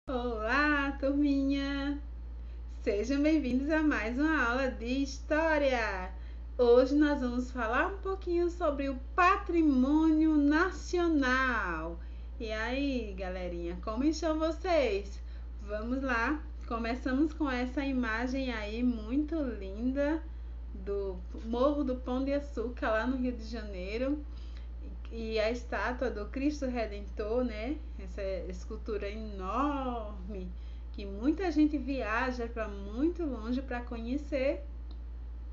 Olá, turminha! Sejam bem-vindos a mais uma aula de História. Hoje nós vamos falar um pouquinho sobre o patrimônio nacional. E aí, galerinha, como estão vocês? Vamos lá! Começamos com essa imagem aí muito linda do Morro do Pão de Açúcar, lá no Rio de Janeiro. E a estátua do Cristo Redentor, né? Essa escultura enorme que muita gente viaja para muito longe para conhecer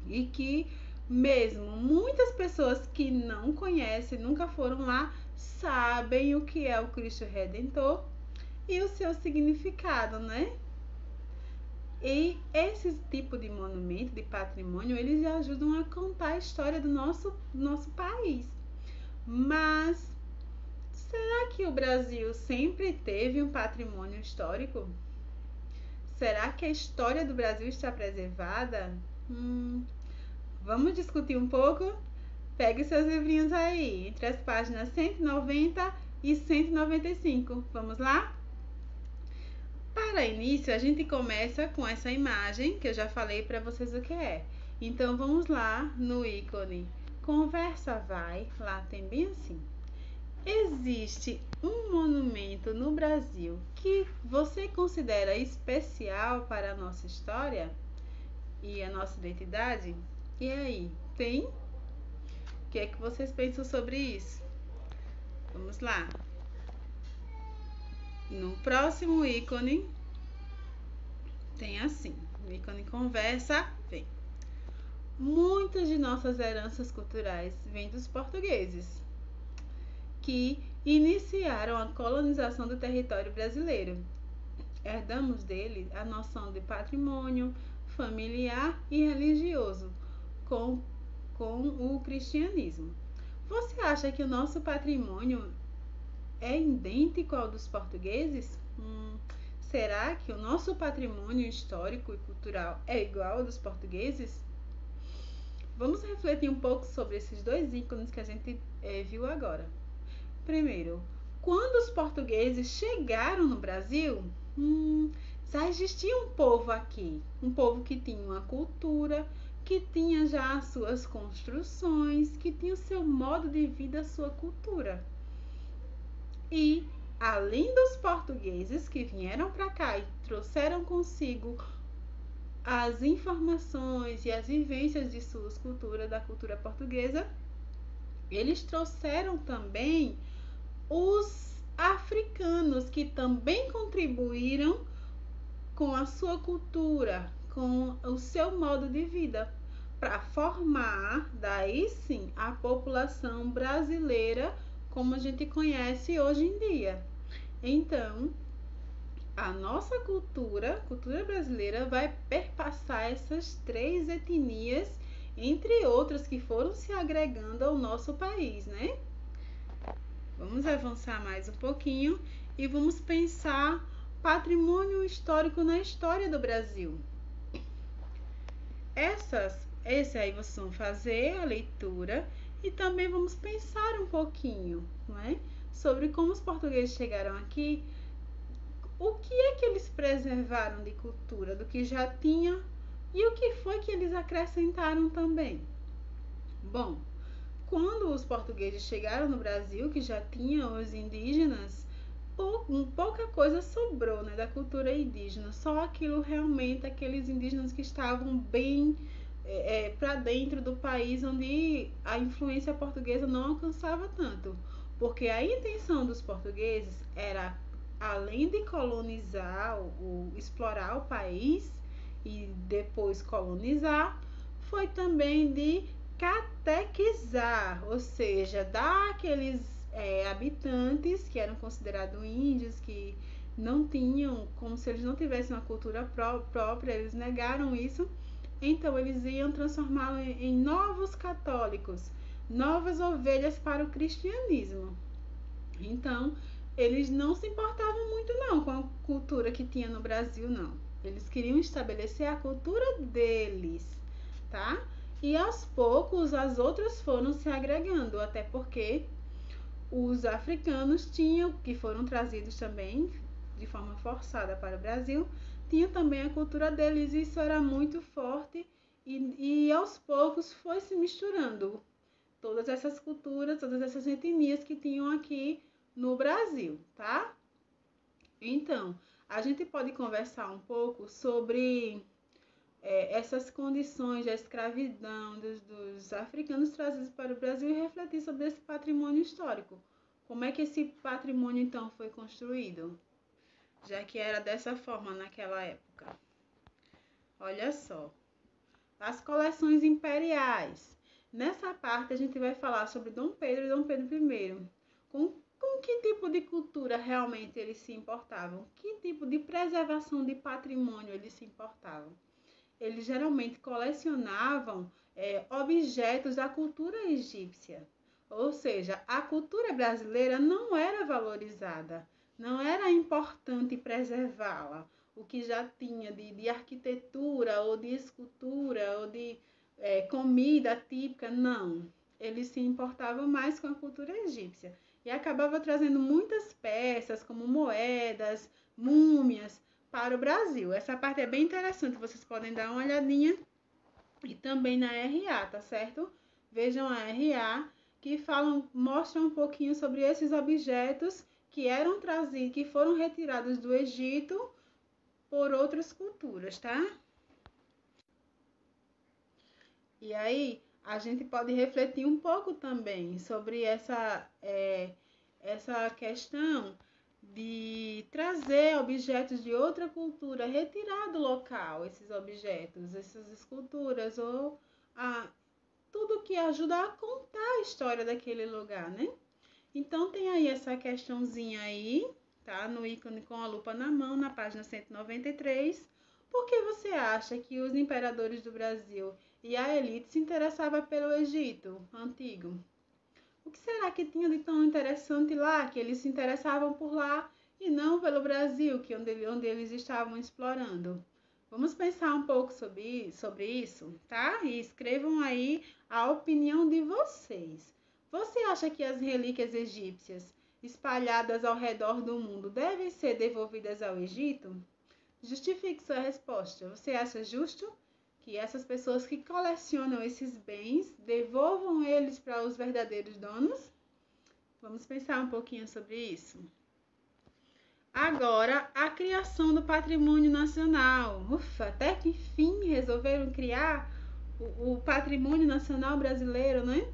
e que mesmo muitas pessoas que não conhecem, nunca foram lá, sabem o que é o Cristo Redentor e o seu significado, né? E esse tipo de monumento, de patrimônio, eles ajudam a contar a história do nosso país. Mas será que o Brasil sempre teve um patrimônio histórico? Será que a história do Brasil está preservada? Vamos discutir um pouco? Pegue seus livrinhos aí, entre as páginas 190 e 195. Vamos lá? Para início, a gente começa com essa imagem que eu já falei para vocês o que é. Então vamos lá no ícone Conversa Vai, lá tem bem assim. Existe um monumento no Brasil que você considera especial para a nossa história e a nossa identidade? E aí, tem? O que é que vocês pensam sobre isso? Vamos lá. No próximo ícone tem assim, o ícone conversa, vem. Muitas de nossas heranças culturais vêm dos portugueses, que iniciaram a colonização do território brasileiro. Herdamos dele a noção de patrimônio familiar e religioso com, com o cristianismo. Você acha que o nosso patrimônio é idêntico ao dos portugueses? Será que o nosso patrimônio histórico e cultural é igual ao dos portugueses? Vamos refletir um pouco sobre esses dois ícones que a gente viu agora. Primeiro, quando os portugueses chegaram no Brasil, já existia um povo aqui, um povo que tinha uma cultura, que tinha já as suas construções, que tinha o seu modo de vida, a sua cultura. E além dos portugueses que vieram para cá e trouxeram consigo as informações e as vivências de suas culturas, da cultura portuguesa, eles trouxeram também os africanos que também contribuíram com a sua cultura, com o seu modo de vida, para formar, daí sim, a população brasileira como a gente conhece hoje em dia. Então, a nossa cultura brasileira, vai perpassar essas três etnias, entre outras que foram se agregando ao nosso país, né? Vamos avançar mais um pouquinho e vamos pensar patrimônio histórico na história do Brasil. Esse aí vocês vão fazer a leitura e também vamos pensar um pouquinho, né, sobre como os portugueses chegaram aqui, o que é que eles preservaram de cultura, do que já tinha e o que foi que eles acrescentaram também. Bom, quando os portugueses chegaram no Brasil, que já tinham os indígenas, pouca coisa sobrou, né, da cultura indígena. Só aquilo realmente, aqueles indígenas que estavam bem para dentro do país, onde a influência portuguesa não alcançava tanto. Porque a intenção dos portugueses era, além de colonizar, explorar o país e depois colonizar, foi também de catequizar, ou seja, dar aqueles habitantes que eram considerados índios, que não tinham, como se eles não tivessem uma cultura própria, eles negaram isso, então eles iam transformá-los em novos católicos, novas ovelhas para o cristianismo. Então, eles não se importavam muito não com a cultura que tinha no Brasil, não. Eles queriam estabelecer a cultura deles, tá? E aos poucos as outras foram se agregando, até porque os africanos tinham, que foram trazidos também, de forma forçada para o Brasil, tinha também a cultura deles, e isso era muito forte, e aos poucos foi se misturando todas essas culturas, todas essas etnias que tinham aqui no Brasil, tá? Então, a gente pode conversar um pouco sobre essas condições de escravidão dos africanos trazidos para o Brasil e refletir sobre esse patrimônio histórico. Como é que esse patrimônio, então, foi construído? Já que era dessa forma naquela época. Olha só. As coleções imperiais. Nessa parte, a gente vai falar sobre Dom Pedro e Dom Pedro I. Com que tipo de cultura realmente eles se importavam? Que tipo de preservação de patrimônio eles se importavam? Eles geralmente colecionavam objetos da cultura egípcia. Ou seja, a cultura brasileira não era valorizada, não era importante preservá-la. O que já tinha de arquitetura, ou de escultura, ou de comida típica, não. Eles se importavam mais com a cultura egípcia. E acabava trazendo muitas peças, como moedas, múmias, para o Brasil. Essa parte é bem interessante, vocês podem dar uma olhadinha. E também na RA, tá certo? Vejam a RA, que mostram um pouquinho sobre esses objetos que eram trazidos, que foram retirados do Egito por outras culturas, tá? E aí, a gente pode refletir um pouco também sobre essa questão de trazer objetos de outra cultura, retirar do local esses objetos, essas esculturas, ou tudo que ajuda a contar a história daquele lugar, né? Então tem aí essa questãozinha aí, tá? No ícone com a lupa na mão, na página 193. Por que você acha que os imperadores do Brasil e a elite se interessavam pelo Egito antigo? O que será que tinha de tão interessante lá, que eles se interessavam por lá e não pelo Brasil, onde eles estavam explorando? Vamos pensar um pouco sobre isso, tá? E escrevam aí a opinião de vocês. Você acha que as relíquias egípcias espalhadas ao redor do mundo devem ser devolvidas ao Egito? Justifique sua resposta. Você acha justo que essas pessoas que colecionam esses bens devolvam eles para os verdadeiros donos? Vamos pensar um pouquinho sobre isso. Agora, a criação do patrimônio nacional. Ufa, até que enfim resolveram criar o patrimônio nacional brasileiro, né?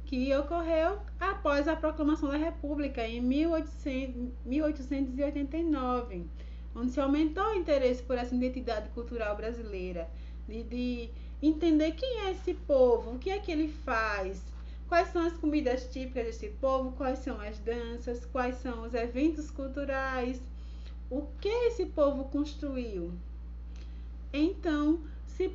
Que ocorreu após a proclamação da República em 1889, onde se aumentou o interesse por essa identidade cultural brasileira, de entender quem é esse povo, o que é que ele faz, quais são as comidas típicas desse povo, quais são as danças, quais são os eventos culturais, o que esse povo construiu. Então, se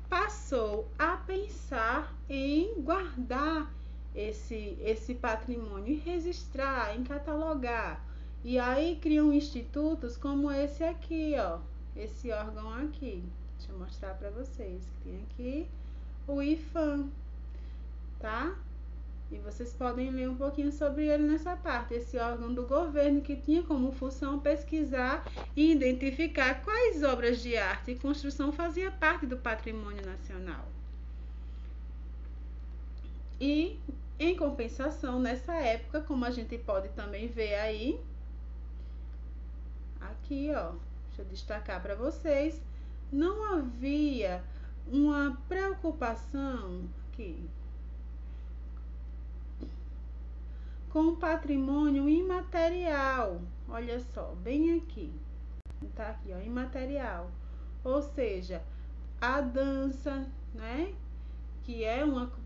passou a pensar em guardar esse patrimônio, em registrar, em catalogar. E aí criam institutos como esse aqui, ó, esse órgão aqui. Deixa eu mostrar para vocês. Tem aqui o IFAM, tá? E vocês podem ler um pouquinho sobre ele nessa parte. Esse órgão do governo que tinha como função pesquisar e identificar quais obras de arte e construção faziam parte do patrimônio nacional. E, em compensação, nessa época, como a gente pode também ver aí, aqui, ó, deixa eu destacar para vocês, não havia uma preocupação aqui com o patrimônio imaterial. Olha só, bem aqui, tá aqui, ó, imaterial. Ou seja, a dança, né, que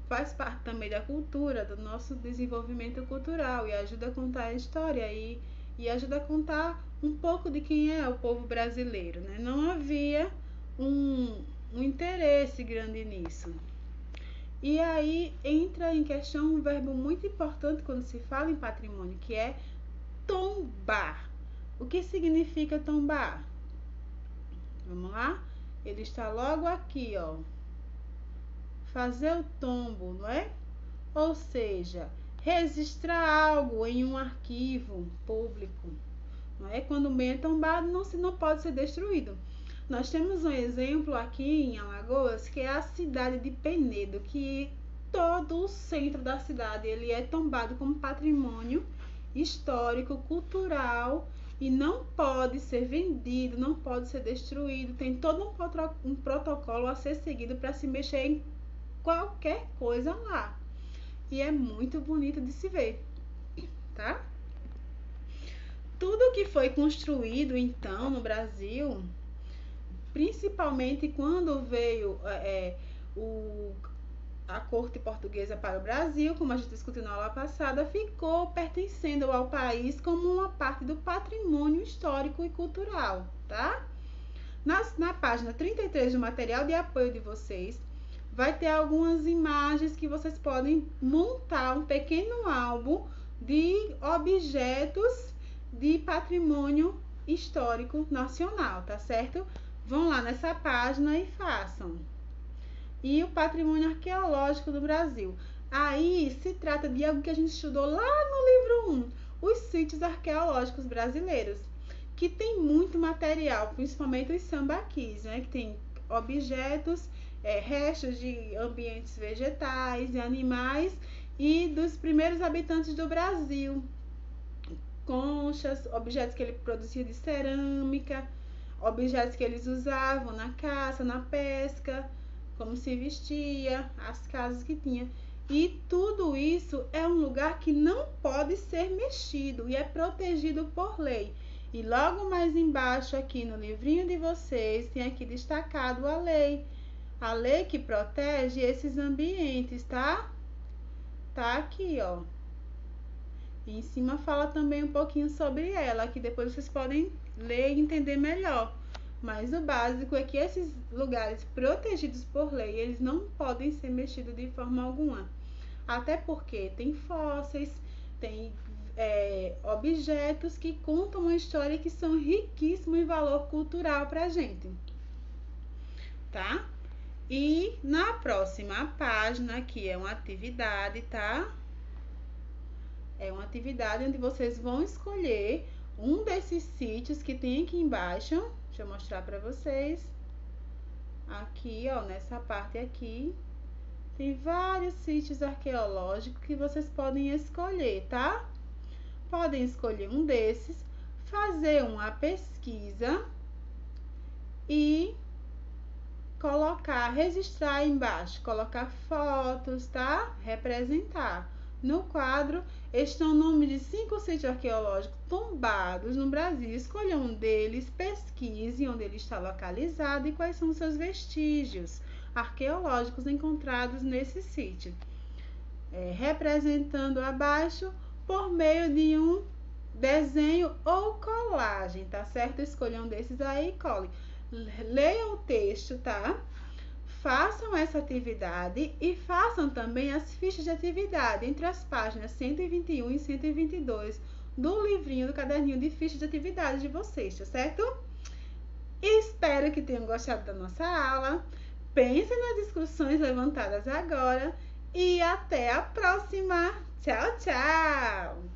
faz parte também da cultura, do nosso desenvolvimento cultural, e ajuda a contar a história e ajuda a contar um pouco de quem é o povo brasileiro, né? Não havia um interesse grande nisso. E aí entra em questão um verbo muito importante quando se fala em patrimônio, que é tombar. O que significa tombar? Vamos lá? Ele está logo aqui, ó. Fazer o tombo, não é? Ou seja, registrar algo em um arquivo público, não é quando o bem é tombado, não pode ser destruído. Nós temos um exemplo aqui em Alagoas, que é a cidade de Penedo, que todo o centro da cidade ele é tombado como patrimônio histórico, cultural, e não pode ser vendido, não pode ser destruído. Tem todo um protocolo a ser seguido para se mexer em qualquer coisa lá. E é muito bonito de se ver, tá? Tudo que foi construído então no Brasil, principalmente quando veio a corte portuguesa para o Brasil, como a gente discutiu na aula passada, ficou pertencendo ao país como uma parte do patrimônio histórico e cultural, tá? Na página 33 do material de apoio de vocês, vai ter algumas imagens que vocês podem montar um pequeno álbum de objetos de patrimônio histórico nacional, tá certo? Vão lá nessa página e façam. E o patrimônio arqueológico do Brasil. Aí se trata de algo que a gente estudou lá no livro 1, os sítios arqueológicos brasileiros, que tem muito material, principalmente os sambaquis, né? Que tem objetos, restos de ambientes vegetais e animais e dos primeiros habitantes do Brasil. Conchas, objetos que ele produzia de cerâmica, objetos que eles usavam na caça, na pesca, como se vestia, as casas que tinha. E tudo isso é um lugar que não pode ser mexido e é protegido por lei. E logo mais embaixo aqui no livrinho de vocês tem aqui destacado a lei que protege esses ambientes, tá? Tá aqui, ó. E em cima fala também um pouquinho sobre ela, que depois vocês podem ler e entender melhor. Mas o básico é que esses lugares protegidos por lei, eles não podem ser mexidos de forma alguma. Até porque tem fósseis, tem objetos que contam uma história que são riquíssimos em valor cultural pra gente. Tá? E na próxima página, que é uma atividade, tá? É uma atividade onde vocês vão escolher um desses sítios que tem aqui embaixo. Deixa eu mostrar para vocês. Aqui, ó, nessa parte aqui, tem vários sítios arqueológicos que vocês podem escolher, tá? Podem escolher um desses, fazer uma pesquisa e registrar aí embaixo, colocar fotos, tá? Representar. No quadro estão nomes de 5 sítios arqueológicos tombados no Brasil. Escolha um deles, pesquise onde ele está localizado e quais são os seus vestígios arqueológicos encontrados nesse sítio. Representando abaixo por meio de um desenho ou colagem, tá certo? Escolha um desses aí e cole. Leiam o texto, tá? Façam essa atividade e façam também as fichas de atividade entre as páginas 121 e 122 do livrinho do caderninho de fichas de atividade de vocês, tá certo? Espero que tenham gostado da nossa aula. Pensem nas discussões levantadas agora e até a próxima. Tchau, tchau!